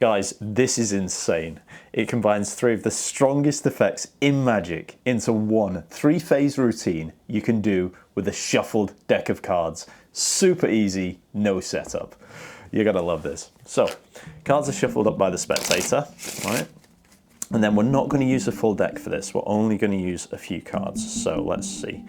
Guys, this is insane. It combines three of the strongest effects in Magic into one three-phase routine you can do with a shuffled deck of cards. Super easy, no setup. You're gonna love this. So, cards are shuffled up by the spectator, right? And then we're not gonna use a full deck for this. We're only gonna use a few cards. So let's see.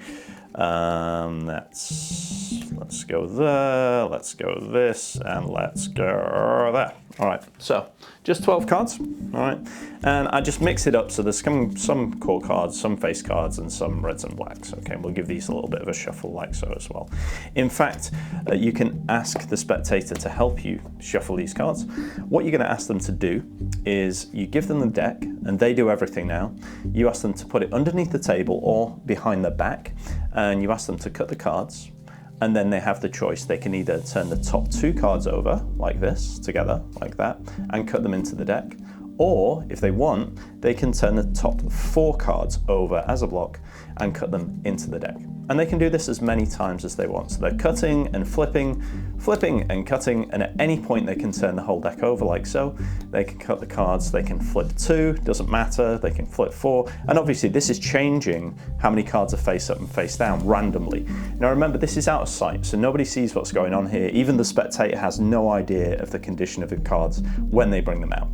Let's go there, let's go this, and let's go there. All right, so just 12 cards, all right? And I just mix it up, so there's some core cards, some face cards, and some reds and blacks, okay? We'll give these a little bit of a shuffle like so as well. In fact, you can ask the spectator to help you shuffle these cards. What you're gonna ask them to do is you give them the deck, and they do everything now. You ask them to put it underneath the table or behind their back, and you ask them to cut the cards, and then they have the choice. They can either turn the top two cards over like this, together, like that, and cut them into the deck, or if they want, they can turn the top four cards over as a block and cut them into the deck. And they can do this as many times as they want. So they're cutting and flipping, flipping and cutting, and at any point they can turn the whole deck over like so. They can cut the cards, they can flip two, doesn't matter, they can flip four. And obviously this is changing how many cards are face up and face down randomly. Now remember, this is out of sight, so nobody sees what's going on here. Even the spectator has no idea of the condition of the cards when they bring them out.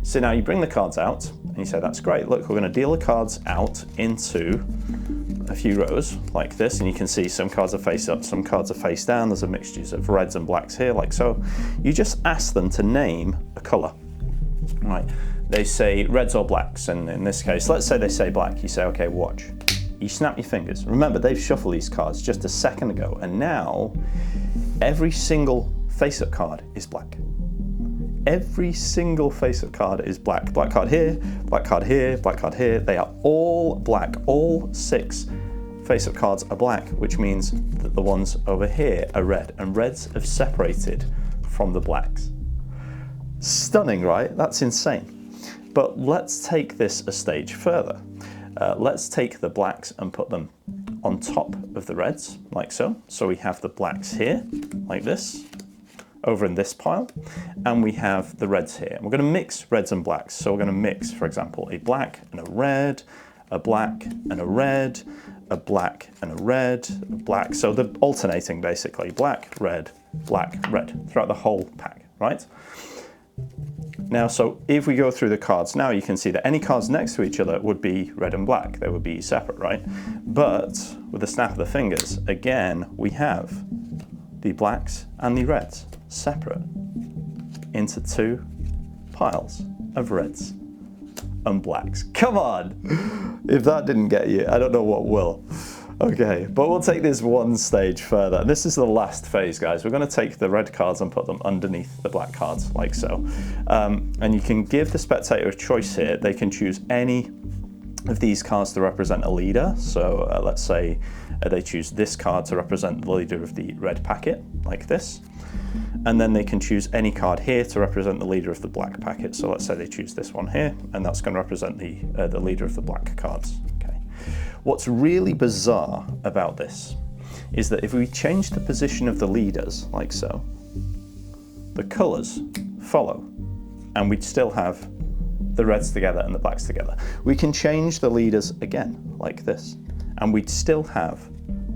So now you bring the cards out, and you say, that's great, look, we're gonna deal the cards out into a few rows like this, and you can see some cards are face up, some cards are face down. There's a mixture of reds and blacks here, like so. You just ask them to name a color. Right? They say reds or blacks, and in this case, let's say they say black. You say, okay, watch. You snap your fingers. Remember, they've shuffled these cards just a second ago, and now every single face-up card is black. Every single face-up card is black. Black card here, black card here, black card here. They are all black. All 6 face-up cards are black, which means that the ones over here are red, and reds have separated from the blacks. Stunning, right? That's insane. But let's take this a stage further. Let's take the blacks and put them on top of the reds, like so. So we have the blacks here, like this, over in this pile, and we have the reds here. We're gonna mix reds and blacks. So we're gonna mix, for example, a black and a red, a black and a red, a black and a red, a black. So they're alternating basically, black, red, throughout the whole pack, right? Now, so if we go through the cards now, you can see that any cards next to each other would be red and black. They would be separate, right? But with the snap of the fingers, again, we have the blacks and the reds separate into 2 piles of reds and blacks. Come on! If that didn't get you, I don't know what will. Okay, but we'll take this one stage further. This is the last phase, guys. We're going to take the red cards and put them underneath the black cards, like so. And you can give the spectator a choice here. They can choose any of these cards to represent a leader. So let's say they choose this card to represent the leader of the red packet, like this. And then they can choose any card here to represent the leader of the black packet. So let's say they choose this one here, and that's going to represent the leader of the black cards. Okay. What's really bizarre about this is that if we change the position of the leaders, like so, the colors follow, and we'd still have the reds together and the blacks together. We can change the leaders again, like this, and we'd still have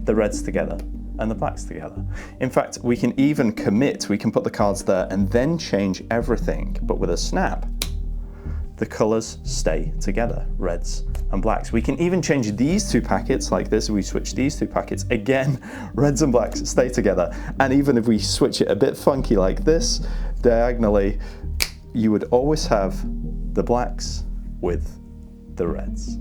the reds together and the blacks together. In fact, we can even commit, we can put the cards there and then change everything, but with a snap, the colors stay together, reds and blacks. We can even change these 2 packets like this. If we switch these 2 packets, again, reds and blacks stay together. And even if we switch it a bit funky like this, diagonally, you would always have the blacks with the reds.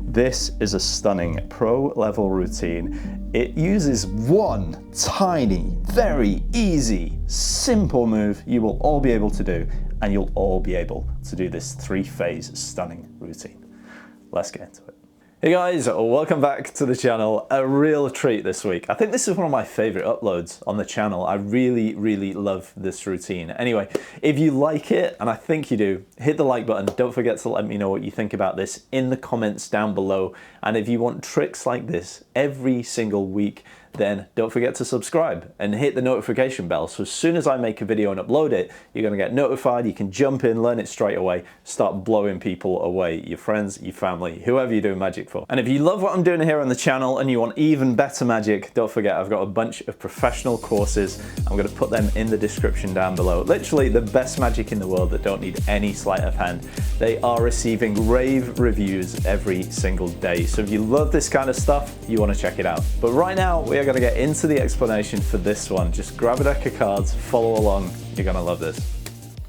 This is a stunning pro level routine. It uses one tiny, very easy, simple move you will all be able to do, and you'll all be able to do this 3-phase stunning routine. Let's get into it. Hey guys, welcome back to the channel. A real treat this week. I think this is one of my favorite uploads on the channel. I really, really love this routine. Anyway, if you like it, and I think you do, hit the like button. Don't forget to let me know what you think about this in the comments down below. And if you want tricks like this every single week, then don't forget to subscribe and hit the notification bell. So as soon as I make a video and upload it, you're going to get notified. You can jump in, learn it straight away, start blowing people away, your friends, your family, whoever you're doing magic for. And if you love what I'm doing here on the channel and you want even better magic, don't forget I've got a bunch of professional courses. I'm going to put them in the description down below. Literally the best magic in the world that don't need any sleight of hand. They are receiving rave reviews every single day. So if you love this kind of stuff, you want to check it out. But right now we are going to get into the explanation for this one. Just grab a deck of cards, follow along. You're going to love this.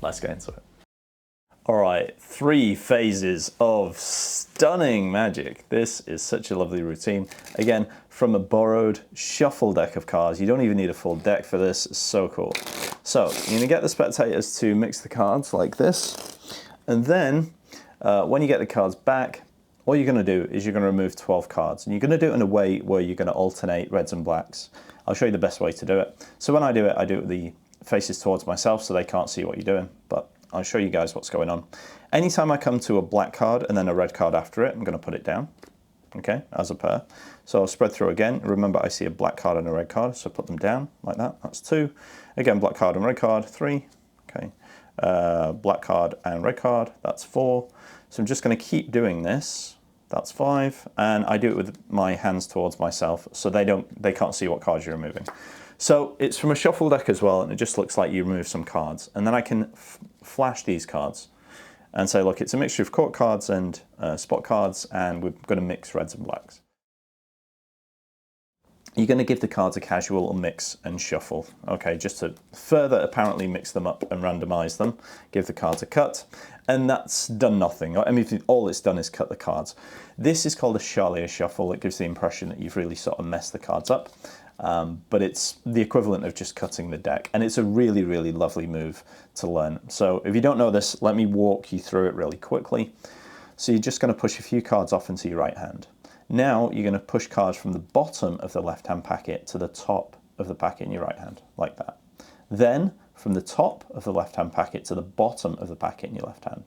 Let's get into it. All right, 3 phases of stunning magic. This is such a lovely routine. Again, from a borrowed shuffle deck of cards. You don't even need a full deck for this. It's so cool. So you're gonna get the spectators to mix the cards like this. And then when you get the cards back, all you're gonna do is you're gonna remove 12 cards. And you're gonna do it in a way where you're gonna alternate reds and blacks. I'll show you the best way to do it. So when I do it with the faces towards myself so they can't see what you're doing. But I'll show you guys what's going on. Anytime I come to a black card and then a red card after it, I'm going to put it down, okay, as a pair. So I'll spread through again. Remember, I see a black card and a red card, so put them down like that. That's 2. Again, black card and red card, 3. Okay, black card and red card, that's 4. So I'm just going to keep doing this. That's 5, and I do it with my hands towards myself, so they can't see what cards you're removing. So it's from a shuffle deck as well, and it just looks like you remove some cards. And then I can flash these cards and say, look, it's a mixture of court cards and spot cards, and we're going to mix reds and blacks. You're going to give the cards a casual mix and shuffle, okay, just to further apparently mix them up and randomize them. Give the cards a cut, and that's done nothing. I mean, all it's done is cut the cards. This is called a Charlier shuffle. It gives the impression that you've really sort of messed the cards up. But it's the equivalent of just cutting the deck, and it's a really, really lovely move to learn. So if you don't know this, let me walk you through it really quickly. So you're just going to push a few cards off into your right hand. Now you're going to push cards from the bottom of the left-hand packet to the top of the packet in your right hand, like that. Then from the top of the left-hand packet to the bottom of the packet in your left hand.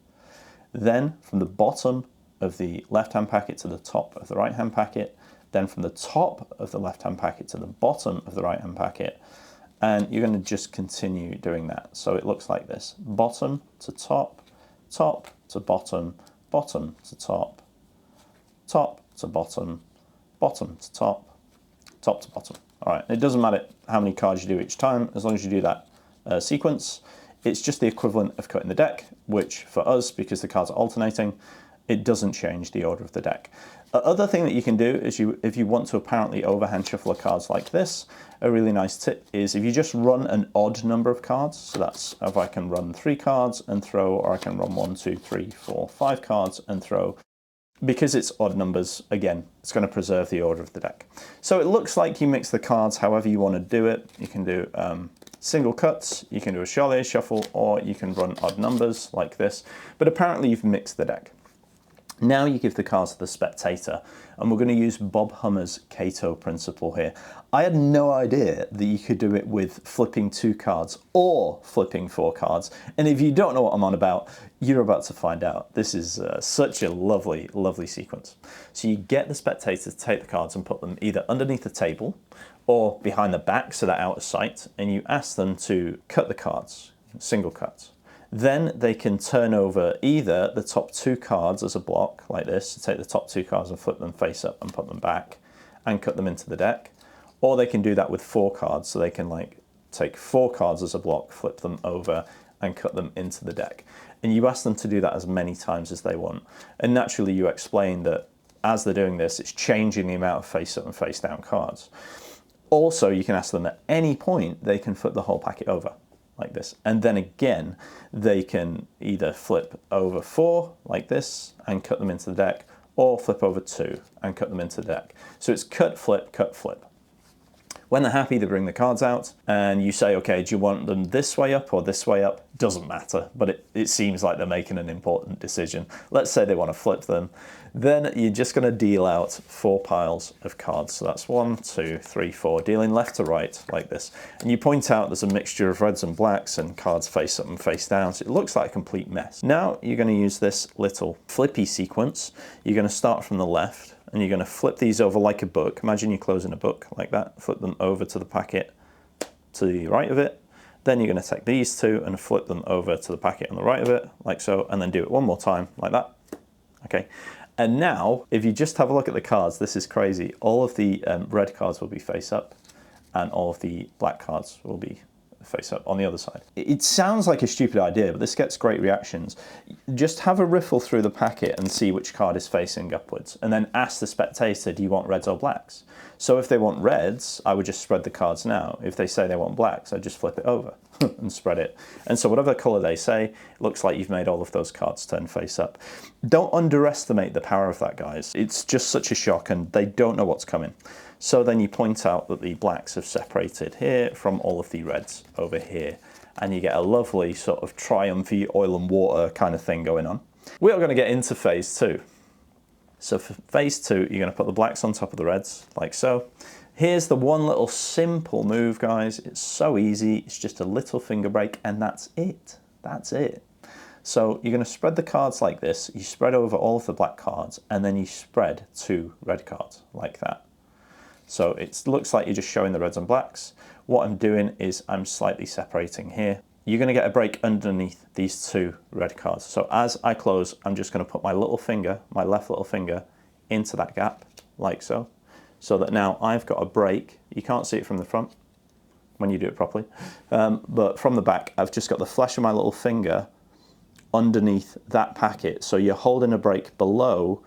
Then from the bottom of the left-hand packet to the top of the right-hand packet. Then from the top of the left-hand packet to the bottom of the right-hand packet, and you're going to just continue doing that. So it looks like this: bottom to top, top to bottom, bottom to top, top to bottom, bottom to top, top to bottom. All right, it doesn't matter how many cards you do each time, as long as you do that sequence. It's just the equivalent of cutting the deck, which for us, because the cards are alternating, it doesn't change the order of the deck. Other thing that you can do is if you want to apparently overhand shuffle cards like this, a really nice tip is if you just run an odd number of cards, so that's if I can run 3 cards and throw, or I can run 1, 2, 3, 4, 5 cards and throw. Because it's odd numbers, again, it's going to preserve the order of the deck. So it looks like you mix the cards however you want to do it. You can do single cuts, you can do a Charlier shuffle, or you can run odd numbers like this. But apparently you've mixed the deck. Now you give the cards to the spectator, and we're going to use Bob Hummer's Cato principle here. I had no idea that you could do it with flipping 2 cards or flipping 4 cards. And if you don't know what I'm on about, you're about to find out. This is such a lovely, lovely sequence. So you get the spectator to take the cards and put them either underneath the table or behind the back so they're out of sight, and you ask them to cut the cards, single cuts. Then they can turn over either the top 2 cards as a block, like this, so take the top 2 cards and flip them face up and put them back and cut them into the deck. Or they can do that with 4 cards, so they can like take 4 cards as a block, flip them over and cut them into the deck. And you ask them to do that as many times as they want. And naturally you explain that as they're doing this, it's changing the amount of face up and face down cards. Also, you can ask them at any point, they can flip the whole packet over, like this. And then again, they can either flip over 4 like this and cut them into the deck, or flip over 2 and cut them into the deck. So it's cut, flip, cut, flip. When they're happy, they bring the cards out and you say, okay, do you want them this way up or this way up? Doesn't matter, but it seems like they're making an important decision. Let's say they want to flip them. Then you're just going to deal out 4 piles of cards. So that's 1, 2, 3, 4, dealing left to right like this. And you point out there's a mixture of reds and blacks and cards face up and face down. So it looks like a complete mess. Now you're going to use this little flippy sequence. You're going to start from the left and you're going to flip these over like a book. Imagine you're closing a book like that. Flip them over to the packet to the right of it. Then you're going to take these two and flip them over to the packet on the right of it, like so, and then do it one more time, like that. Okay. And now, if you just have a look at the cards, this is crazy. All of the red cards will be face up, and all of the black cards will be face up on the other side. It sounds like a stupid idea, but this gets great reactions. Just have a riffle through the packet and see which card is facing upwards, and then ask the spectator, do you want reds or blacks? So if they want reds, I would just spread the cards now. If they say they want blacks, I'd just flip it over and spread it. And so whatever color they say, it looks like you've made all of those cards turn face up. Don't underestimate the power of that, guys. It's just such a shock, and they don't know what's coming. So then you point out that the blacks have separated here from all of the reds over here, and you get a lovely sort of triumphy oil and water kind of thing going on. We are going to get into phase two. So for phase two, you're going to put the blacks on top of the reds, like so. Here's the one little simple move, guys. It's so easy. It's just a little finger break, and that's it. That's it. So you're going to spread the cards like this. You spread over all of the black cards, and then you spread 2 red cards, like that. So it looks like you're just showing the reds and blacks. What I'm doing is I'm slightly separating here. You're going to get a break underneath these 2 red cards. So as I close, I'm just going to put my little finger, my left little finger, into that gap, like so. So that now I've got a break. You can't see it from the front when you do it properly. But from the back, I've just got the flesh of my little finger underneath that packet. So you're holding a break below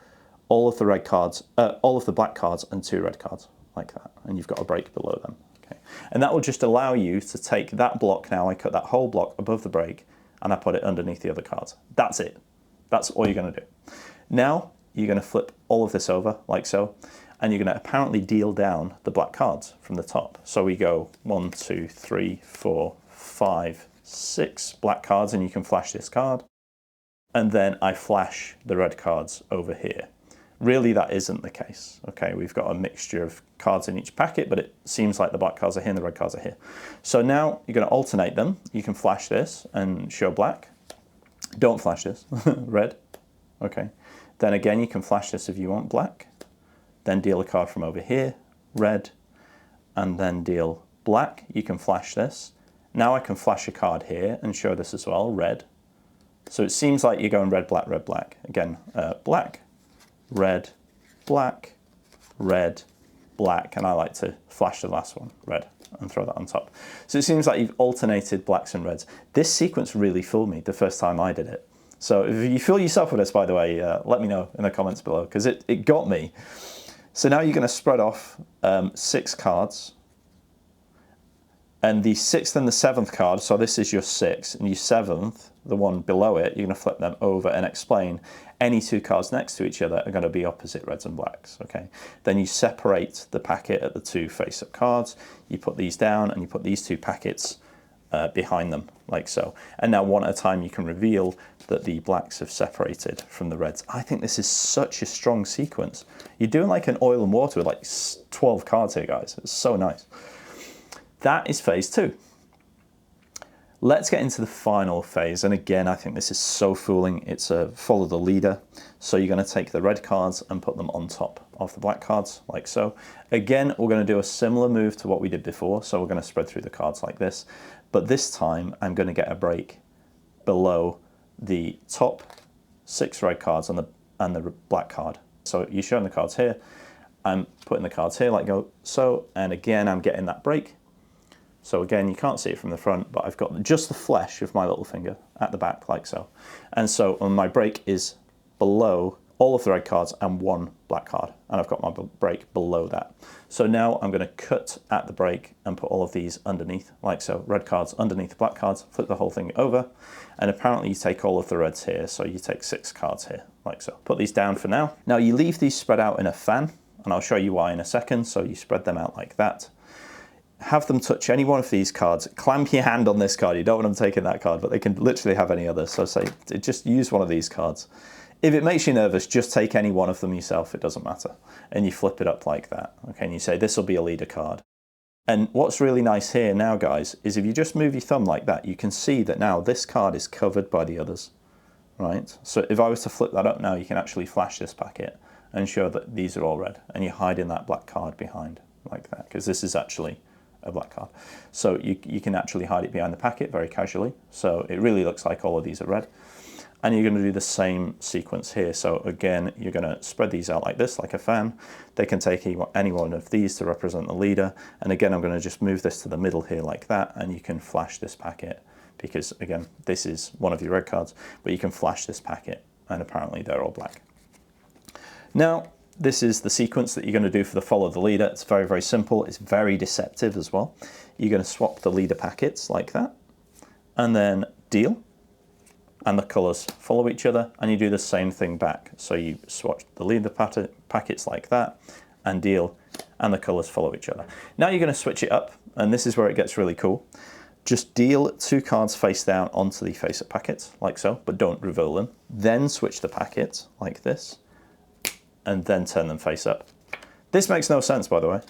all of the red cards, all of the black cards and 2 red cards, like that. And you've got a break below them. Okay. And that will just allow you to take that block now. I cut that whole block above the break and I put it underneath the other cards. That's it. That's all you're going to do. Now you're going to flip all of this over like so, and you're going to apparently deal down the black cards from the top. So we go 1, 2, 3, 4, 5, 6 black cards, and you can flash this card. And then I flash the red cards over here. Really, that isn't the case. Okay, we've got a mixture of cards in each packet, but it seems like the black cards are here and the red cards are here. So now you're going to alternate them. You can flash this and show black. Don't flash this, red. Okay. Then again, you can flash this if you want black. Then deal a card from over here, red, and then deal black. You can flash this. Now I can flash a card here and show this as well, red. So it seems like you're going red, black, red, black. Again, black, red, black, red, black, and I like to flash the last one, red, and throw that on top. So it seems like you've alternated blacks and reds. This sequence really fooled me the first time I did it. So if you fool yourself with this, by the way, let me know in the comments below, because it got me. So now you're going to spread off 6 cards, and the 6th and the 7th card, so this is your 6th, and your 7th, the one below it, you're going to flip them over and explain any 2 cards next to each other are going to be opposite reds and blacks. Okay. Then you separate the packet at the 2 face-up cards, you put these down, and you put these 2 packets behind them, like so. And now one at a time you can reveal that the blacks have separated from the reds. I think this is such a strong sequence. You're doing like an oil and water with like 12 cards here, guys. It's so nice. That is phase 2. Let's get into the final phase. And again, I think this is so fooling. It's a follow the leader. So you're going to take the red cards and put them on top of the black cards, like so. Again, we're going to do a similar move to what we did before. So we're going to spread through the cards like this. But this time, I'm going to get a break below the top 6 red cards and the black card. So you're showing the cards here. I'm putting the cards here like so. And again, I'm getting that break. So again, you can't see it from the front, but I've got just the flesh of my little finger at the back, like so. And so my break is below all of the red cards and 1 black card. And I've got my break below that. So now I'm going to cut at the break and put all of these underneath, like so. Red cards underneath the black cards, flip the whole thing over. And apparently you take all of the reds here. So you take 6 cards here, like so. Put these down for now. Now you leave these spread out in a fan, and I'll show you why in a second. So you spread them out like that. Have them touch any one of these cards. Clamp your hand on this card. You don't want them taking that card, but they can literally have any other. So say, just use one of these cards. If it makes you nervous, just take any one of them yourself. It doesn't matter. And you flip it up like that. Okay, and you say, this will be a leader card. And what's really nice here now, guys, is if you just move your thumb like that, you can see that now this card is covered by the others, right? So if I was to flip that up now, you can actually flash this packet and show that these are all red, and you hide in that black card behind like that, because this is actually a black card. So you can actually hide it behind the packet very casually, so it really looks like all of these are red. And you're going to do the same sequence here. So again, you're going to spread these out like this, like a fan. They can take any one of these to represent the leader. And again, I'm going to just move this to the middle here like that, and you can flash this packet, because again, this is one of your red cards, but you can flash this packet, and apparently they're all black. Now, this is the sequence that you're going to do for the follow the leader. It's very, very simple. It's very deceptive as well. You're going to swap the leader packets like that, and then deal, and the colors follow each other, and you do the same thing back. So you swatch the leader packets like that, and deal, and the colors follow each other. Now you're going to switch it up, and this is where it gets really cool. Just deal 2 cards face down onto the face-up packets, like so, but don't reveal them. Then switch the packets, like this, and then turn them face up. This makes no sense, by the way,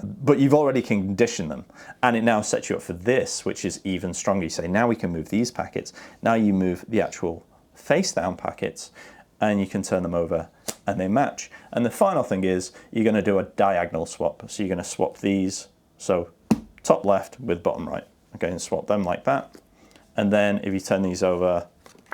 but you've already conditioned them, and it now sets you up for this, which is even stronger. You say, now we can move these packets. Now you move the actual face-down packets, and you can turn them over, and they match. And the final thing is, you're going to do a diagonal swap. So you're going to swap these, so top left with bottom right. Okay, and swap them like that. And then if you turn these over,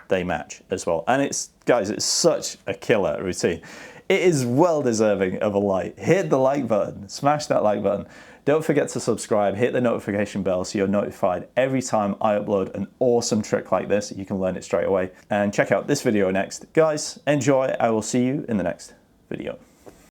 they match as well. And it's, guys, it's such a killer routine. It is well deserving of a like. Hit the like button, smash that like button. Don't forget to subscribe, hit the notification bell so you're notified every time I upload an awesome trick like this. You can learn it straight away. And check out this video next. Guys, enjoy. I will see you in the next video.